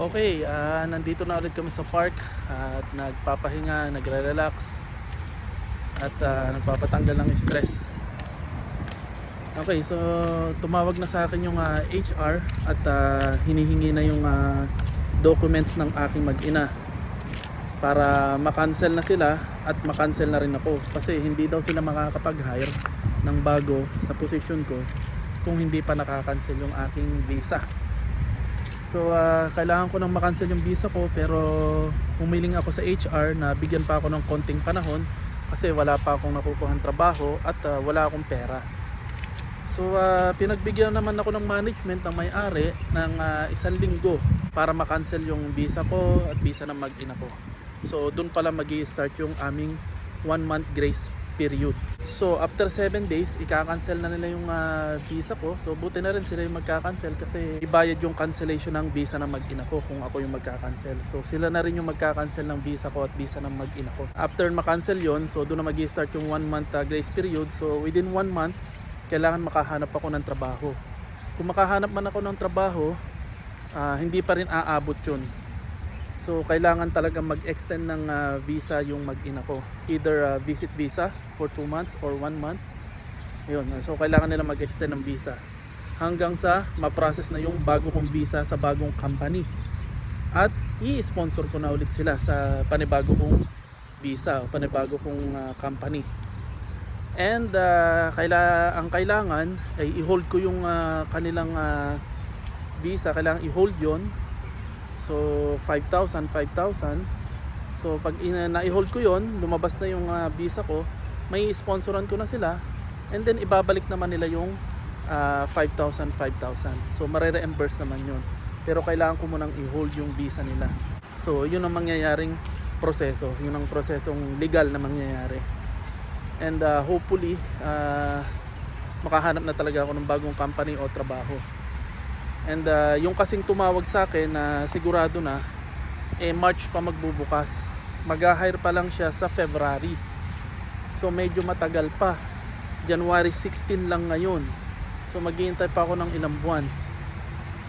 Okay, nandito na ulit kami sa park at nagpapahinga, nagre-relax at nagpapatanggal ng stress. Okay, so tumawag na sa akin yung HR at hinihingi na yung documents ng aking mag-ina para ma-cancel na sila at ma-cancel na rin ako kasi hindi daw sila makakapag-hire ng bago sa position ko kung hindi pa nakakancel yung aking visa. So kailangan ko nang makancel yung visa ko, pero humiling ako sa HR na bigyan pa ako ng konting panahon kasi wala pa akong nakukuhang trabaho at wala akong pera. So pinagbigyan naman ako ng management ng may-ari ng 1 linggo para makancel yung visa ko at visa ng mag-ina ko. So doon pala magi-start yung aming 1 month grace period. So after 7 days, ika-cancel na nila yung visa ko. So buti na rin sila yung magka-cancel kasi ibayad yung cancellation ng visa ng mag-ina ko kung ako yung magka-cancel. So sila na rin yung magka-cancel ng visa ko at visa ng mag-ina ko. After ma-cancel yon, so doon na magi-start yung 1 month grace period. So within 1 month, kailangan makahanap ako ng trabaho. Kung makahanap man ako ng trabaho, hindi pa rin aabot yun. So kailangan talaga mag-extend ng visa yung mag-ina ko. Either visit visa for 2 months or 1 month. Ayun. So kailangan nila mag-extend ng visa hanggang sa ma-process na yung bago kong visa sa bagong company. At i-sponsor ko na ulit sila sa panibago kong visa o panibago kong company. And ang kailangan ay i-hold ko yung kanilang visa. Kailangan i-hold yon. So 5,000. So pag na-hold ko yon, lumabas na yung visa ko, may sponsoran ko na sila, and then ibabalik naman nila yung 5,000. So mare-reimburse naman yun. Pero kailangan ko munang i-hold yung visa nila. So yun ang mangyayaring proseso. Yun ang prosesong legal na mangyayari. And hopefully makahanap na talaga ako ng bagong company o trabaho. And yung kasing tumawag sa akin na sigurado na, March pa magbubukas. Mag-hire pa lang siya sa February. So medyo matagal pa. January 16 lang ngayon. So maghihintay pa ako ng ilang buwan.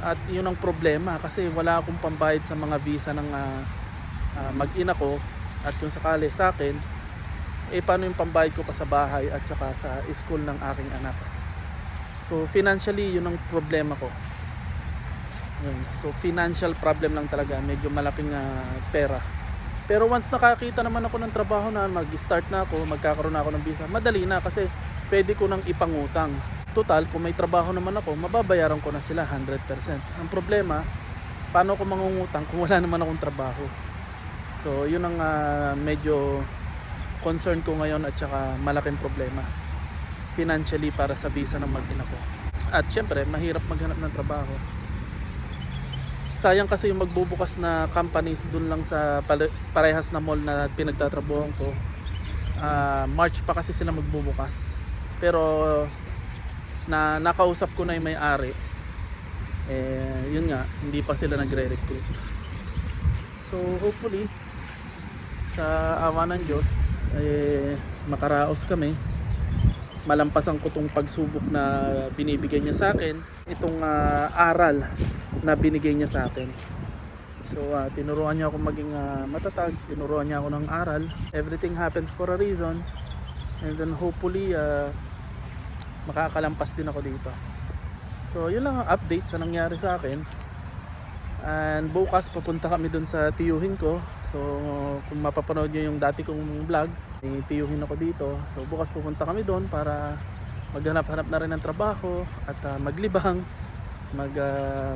At yun ang problema kasi wala akong pambayad sa mga visa ng mag-ina ko. At kung sakali sa akin, paano yung pambayad ko pa sa bahay at saka sa school ng aking anak. So financially yun ang problema ko. So financial problem lang talaga, medyo malaking pera. Pero once nakakita naman ako ng trabaho na mag-start na ako, magkakaroon na ako ng visa, madali na kasi pwede ko nang ipangutang. Total, kung may trabaho naman ako, mababayaran ko na sila 100%. Ang problema, paano ko mangungutang kung wala naman akong trabaho? So yun ang medyo concern ko ngayon at saka malaking problema financially para sa visa ng mag-ina ko. At syempre, mahirap maghanap ng trabaho. Sayang kasi yung magbubukas na companies dun lang sa parehas na mall na pinagtatrabuhan ko. March pa kasi sila magbubukas. Pero nakausap ko na yung may-ari. Yun nga, hindi pa sila nagre-recruit. So hopefully sa awa ng Diyos makaraos kami. Malampasan ko tong pagsubok na binibigay niya sa akin, itong aral na binigay niya sa akin. So tinuruan niya ako maging matatag, tinuruan niya ako ng aral. Everything happens for a reason, and then hopefully makakalampas din ako dito. So yun lang ang update sa nangyari sa akin. And bukas papunta kami dun sa tiyuhin ko. So kung mapapanood nyo yung dati kong vlog, may tiyuhin ako dito. So bukas pupunta kami doon para maghanap-hanap na rin ng trabaho at maglibang,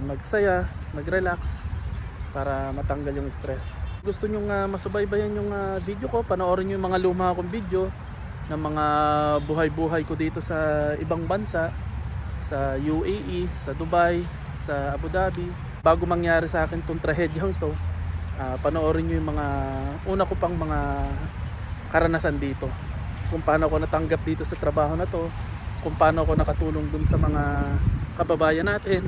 magsaya, mag-relax para matanggal yung stress. Gusto nyo masubaybayan yung video ko, panoorin nyo yung mga luma akong video ng mga buhay-buhay ko dito sa ibang bansa, sa UAE, sa Dubai, sa Abu Dhabi. Bago mangyari sa akin tong trahedyang to, panoorin nyo yung mga una ko pang mga karanasan dito, kung paano ako natanggap dito sa trabaho na to, kung paano ako nakatulong dun sa mga kababayan natin,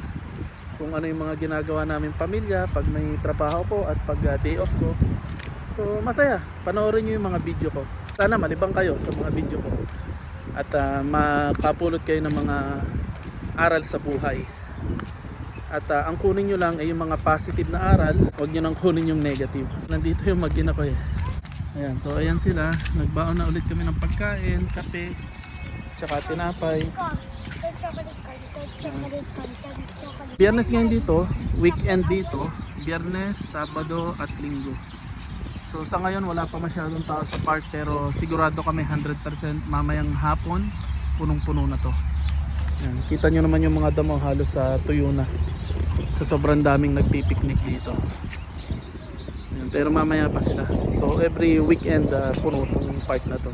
kung ano yung mga ginagawa namin pamilya pag may trabaho ko at pag day off ko. So masaya, panoorin nyo yung mga video ko. Sana malibang kayo sa mga video ko at makapulot kayo ng mga aral sa buhay. At ang kunin nyo lang ay yung mga positive na aral, huwag nyo nang kunin yung negative. Nandito yung mag-ina ko eh. Ayan, so ayan sila, nagbaon na ulit kami ng pagkain, kape, tsaka tinapay. Biyernes ngayon dito, weekend dito, Biyernes, Sabado at Linggo. So sa ngayon wala pa masyadong tao sa park, pero sigurado kami 100% mamayang hapon, punong-puno na to. Ayan, kita nyo naman yung mga damo halos sa tuyo na. Sa sobrang daming nagpipiknik dito. Ayan, pero mamaya pa sila. So every weekend puno tong park na to.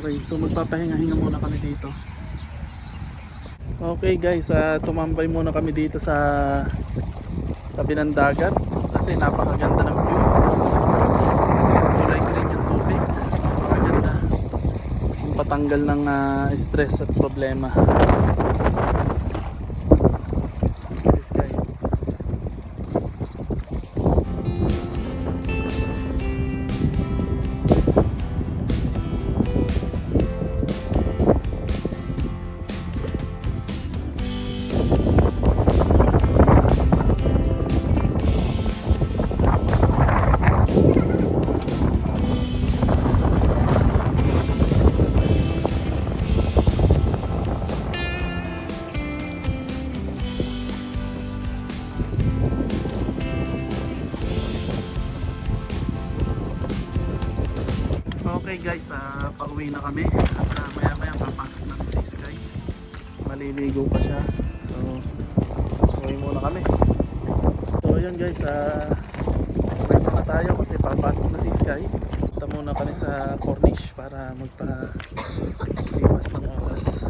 Okay, so magpapahinga-hinga muna kami dito. Okay guys, tumambay muna kami dito sa tabi ng dagat kasi napakaganda ng view. Kulay green yung tubig. Napakaganda. Patanggal ng stress at problema. This guy. Okay guys, pauwi na kami at maya maya papasok na si Sky. Maliligo pa siya, so uwi muna kami. So yun guys, uwi muna tayo kasi papasok na si Sky. Punta muna kami sa Corniche para magpalipas ng oras.